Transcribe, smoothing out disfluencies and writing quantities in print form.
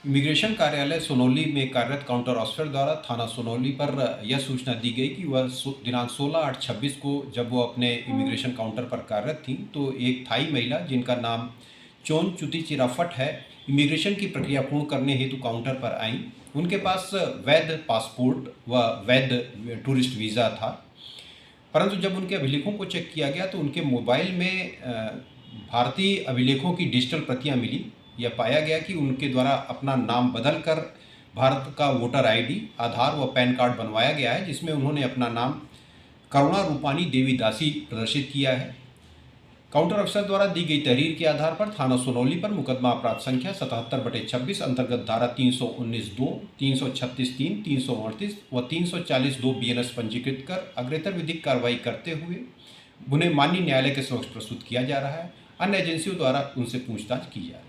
Immigration कार्यालय सोनौली में कार्यरत काउंटर ऑफिसर द्वारा थाना सोनौली पर यह सूचना दी गई कि वह दिनांक 16/8/26 को जब वो अपने इमिग्रेशन काउंटर पर कार्यरत थीं तो एक थाई महिला जिनका नाम चोन चुती चिराफट है, इमिग्रेशन की प्रक्रिया पूर्ण करने हेतु काउंटर पर आईं। उनके पास वैध पासपोर्ट व वैध टूरिस्ट वीज़ा था, परंतु जब उनके अभिलेखों को चेक किया गया तो उनके मोबाइल में भारतीय अभिलेखों की डिजिटल प्रतियां मिली। यह पाया गया कि उनके द्वारा अपना नाम बदलकर भारत का वोटर आईडी, आधार व पैन कार्ड बनवाया गया है, जिसमें उन्होंने अपना नाम करुणा रूपानी देवी दासी प्रदर्शित किया है। काउंटर अफसर द्वारा दी गई तहरीर के आधार पर थाना सोनौली पर मुकदमा अपराध संख्या 77/26 अंतर्गत धारा 319(2), 336(3), 338 व 340(2) BNS पंजीकृत कर अग्रेतर विधिक कार्रवाई करते हुए उन्हें माननीय न्यायालय के समक्ष प्रस्तुत किया जा रहा है। अन्य एजेंसियों द्वारा उनसे पूछताछ की जा रही है।